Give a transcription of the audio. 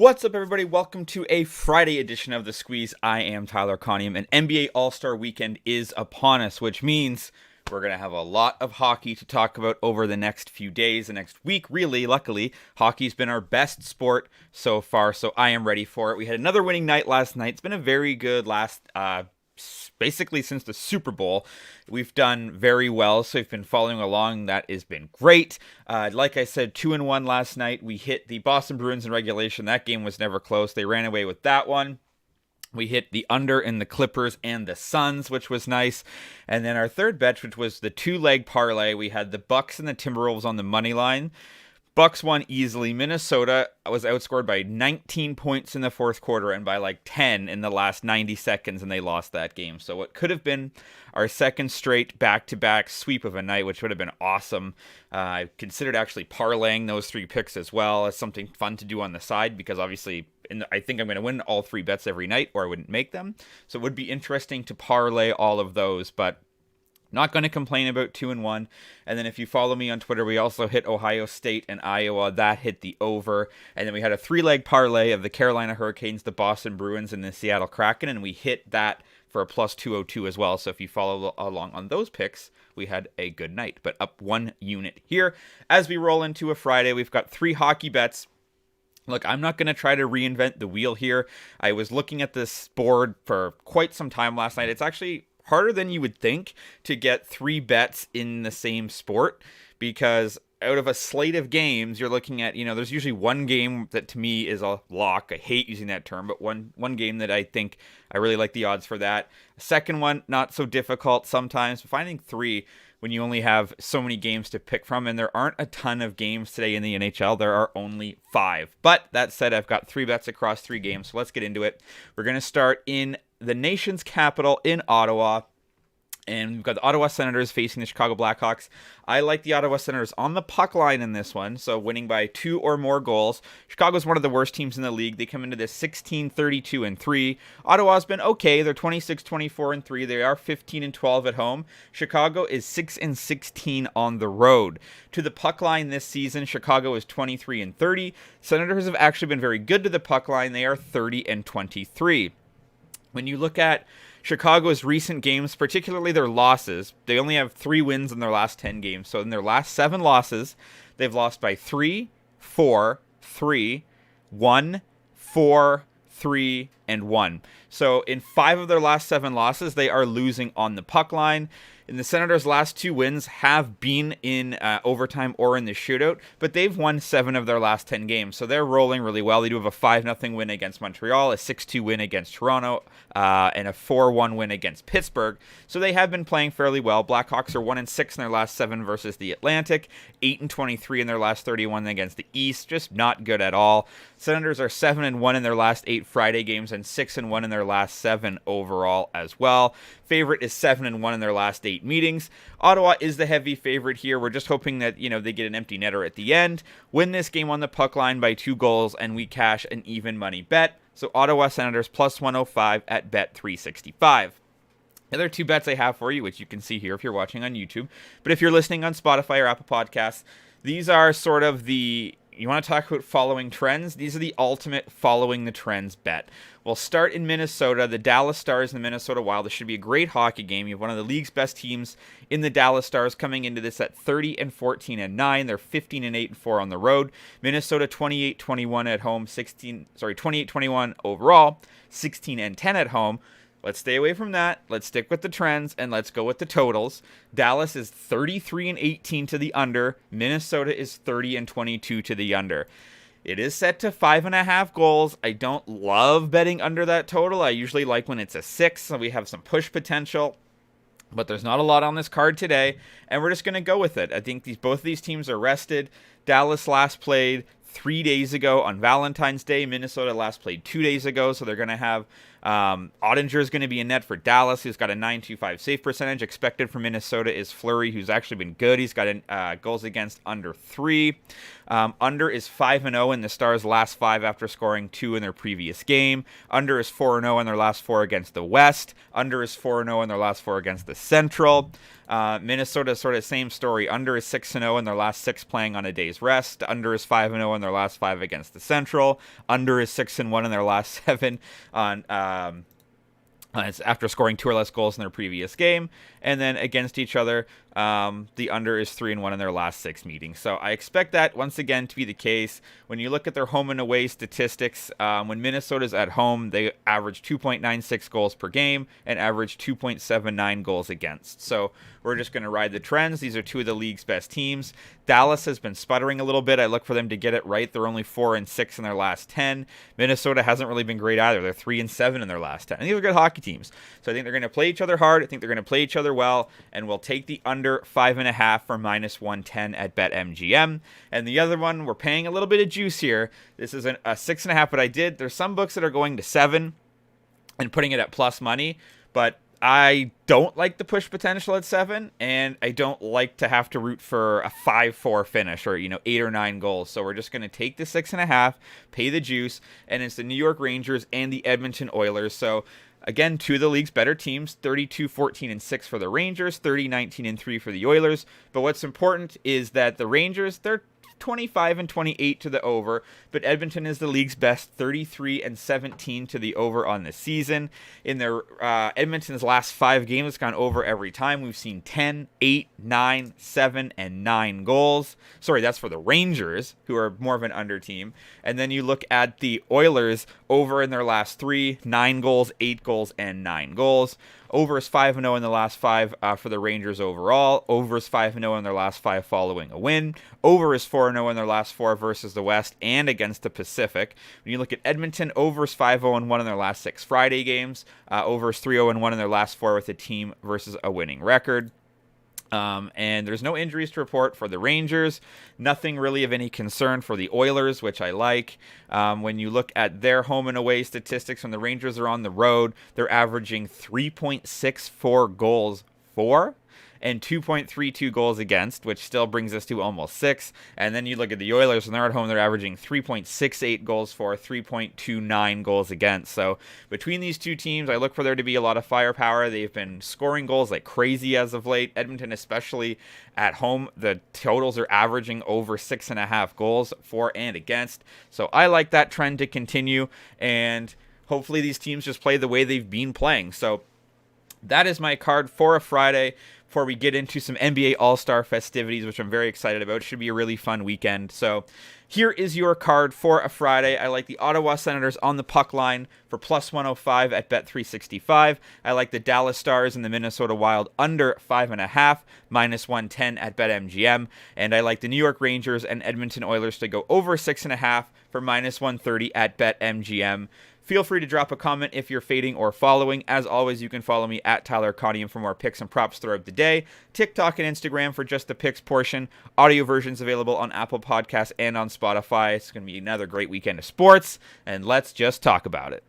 What's up, everybody? Welcome to a Friday edition of The Squeeze. I am Tyler Conium, and NBA All-Star Weekend is upon us, which means we're going to have a lot of hockey to talk about over the next few days, the next week, really. Luckily, hockey's been our best sport so far, so I am ready for it. We had another winning night last night. It's been a very good basically since the Super Bowl. We've done very well, so we've been following along. That has been great. Like I said, 2-1 last night. We hit the Boston Bruins in regulation. That game was never close. They ran away with that one. We hit the under in the Clippers and the Suns, which was nice. And then our third bet, which was the two-leg parlay, we had the Bucks and the Timberwolves on the money line. Bucks won easily. Minnesota was outscored by 19 points in the fourth quarter and by like 10 in the last 90 seconds, and they lost that game. So it could have been our second straight back-to-back sweep of a night, which would have been awesome. I considered actually parlaying those three picks as well as something fun to do on the side, because obviously I think I'm going to win all three bets every night, or I wouldn't make them. So it would be interesting to parlay all of those, but not going to complain about 2-1. And then if you follow me on Twitter, we also hit Ohio State and Iowa. That hit the over. And then we had a three-leg parlay of the Carolina Hurricanes, the Boston Bruins, and the Seattle Kraken. And we hit that for a plus 202 as well. So if you follow along on those picks, we had a good night. But up 1 unit here. As we roll into a Friday, we've got 3 hockey bets. Look, I'm not going to try to reinvent the wheel here. I was looking at this board for quite some time last night. It's actually harder than you would think to get 3 bets in the same sport, because out of a slate of games, you're looking at, there's usually one game that to me is a lock. I hate using that term, but one game that I think I really like the odds for that. A second one, not so difficult sometimes, but finding 3 when you only have so many games to pick from, and there aren't a ton of games today in the NHL. There are only 5. But that said, I've got 3 bets across 3 games, so let's get into it. We're going to start in the nation's capital in Ottawa, and we've got the Ottawa Senators facing the Chicago Blackhawks. I like the Ottawa Senators on the puck line in this one, so winning by 2 or more goals. Chicago's one of the worst teams in the league. They come into this 16-32-3. Ottawa's been okay. They're 26-24-3. They are 15-12 at home. Chicago is 6-16 on the road. To the puck line this season, Chicago is 23-30. Senators have actually been very good to the puck line. They are 30-23. When you look at Chicago's recent games, particularly their losses, they only have 3 wins in their last 10 games. So in their last 7 losses, they've lost by 3, 4, 3, 1, 4, 3, and 1. So in 5 of their last 7 losses, they are losing on the puck line. And the Senators' last 2 wins have been in overtime or in the shootout, but they've won 7 of their last 10 games, so they're rolling really well. They do have a 5-0 win against Montreal, a 6-2 win against Toronto, and a 4-1 win against Pittsburgh, so they have been playing fairly well. Blackhawks are 1-6 in their last 7 versus the Atlantic, 8-23 in their last 31 against the East, just not good at all. Senators are 7-1 in their last 8 Friday games and 6-1 in their last 7 overall as well. Favorite is 7-1 in their last 8 meetings. Ottawa is the heavy favorite here. We're just hoping that, they get an empty netter at the end, win this game on the puck line by 2 goals, and we cash an even money bet. So Ottawa Senators plus 105 at bet 365. The other 2 bets I have for you, which you can see here if you're watching on YouTube, but if you're listening on Spotify or Apple Podcasts, these are sort of you want to talk about following trends? These are the ultimate following the trends bet. We'll start in Minnesota, the Dallas Stars and the Minnesota Wild. This should be a great hockey game. You have one of the league's best teams in the Dallas Stars coming into this at 30-14-9. They're 15-8-4 on the road. Minnesota 28-21 at home, 28-21 overall, 16-10 at home. Let's stay away from that. Let's stick with the trends, and let's go with the totals. Dallas is 33-18 to the under. Minnesota is 30-22 to the under. It is set to 5.5 goals. I don't love betting under that total. I usually like when it's a 6, so we have some push potential. But there's not a lot on this card today, and we're just going to go with it. I think both of these teams are rested. Dallas last played 3 days ago on Valentine's Day. Minnesota last played 2 days ago, so they're going to have Ottinger is going to be in net for Dallas. He's got a .925 save percentage. Expected for Minnesota is Fleury, who's actually been good. He's got goals against under 3. Under is 5-0 in the Stars' last 5 after scoring 2 in their previous game. Under is 4-0 in their last 4 against the West. Under is 4-0 in their last 4 against the Central. Minnesota, sort of same story. Under is 6-0 in their last 6 playing on a day's rest. Under is 5-0 in their last 5 against the Central. Under is 6-1 in their last 7 on after scoring 2 or less goals in their previous game. And then against each other, the under is 3-1 in their last 6 meetings. So I expect that once again to be the case. When you look at their home and away statistics, when Minnesota's at home, they average 2.96 goals per game and average 2.79 goals against. So we're just going to ride the trends. These are 2 of the league's best teams. Dallas has been sputtering a little bit. I look for them to get it right. They're only 4-6 in their last 10. Minnesota hasn't really been great either. They're 3-7 in their last 10. And these are good hockey teams. So I think they're going to play each other hard. I think they're going to play each other well, and we'll take the under 5.5 for -110 at BetMGM. And the other one, we're paying a little bit of juice here. This is a 6.5, but there's some books that are going to 7 and putting it at plus money, but I don't like the push potential at 7, and I don't like to have to root for a 5-4 finish or 8 or 9 goals. So we're just going to take the 6.5, pay the juice, and it's the New York Rangers and the Edmonton Oilers. So again, 2 of the league's better teams, 32-14-6 for the Rangers, 30-19-3 for the Oilers. But what's important is that the Rangers, they're 25-28 to the over, but Edmonton is the league's best, 33-17 to the over on the season. In their Edmonton's last 5 games, it's gone over every time. We've seen 10, 8, 9, 7, and 9 goals. Sorry, that's for the Rangers, who are more of an under team. And then you look at the Oilers, over in their last 3, 9 goals, 8 goals, and 9 goals. Over is 5-0 in the last 5 for the Rangers overall. Over is 5-0 in their last 5 following a win. Over is 4-0 in their last 4 versus the West and against the Pacific. When you look at Edmonton, over is 5-0-1 in their last 6 Friday games. Over is 3-0-1 in their last 4 with a team versus a winning record. And there's no injuries to report for the Rangers. Nothing really of any concern for the Oilers, which I like. When you look at their home and away statistics, when the Rangers are on the road, they're averaging 3.64 goals for and 2.32 goals against, which still brings us to almost 6. And then you look at the Oilers, when they're at home, they're averaging 3.68 goals for, 3.29 goals against. So between these 2 teams, I look for there to be a lot of firepower. They've been scoring goals like crazy as of late. Edmonton, especially at home, the totals are averaging over 6.5 goals for and against. So I like that trend to continue, and hopefully these teams just play the way they've been playing. So that is my card for a Friday. Before we get into some NBA All-Star festivities, which I'm very excited about. It should be a really fun weekend. So here is your card for a Friday. I like the Ottawa Senators on the puck line for plus 105 at Bet365. I like the Dallas Stars and the Minnesota Wild under 5.5, minus 110 at BetMGM. And I like the New York Rangers and Edmonton Oilers to go over 6.5 for minus 130 at BetMGM. Feel free to drop a comment if you're fading or following. As always, you can follow me at Tyler Conium for more picks and props throughout the day. TikTok and Instagram for just the picks portion. Audio versions available on Apple Podcasts and on Spotify. It's going to be another great weekend of sports, and let's just talk about it.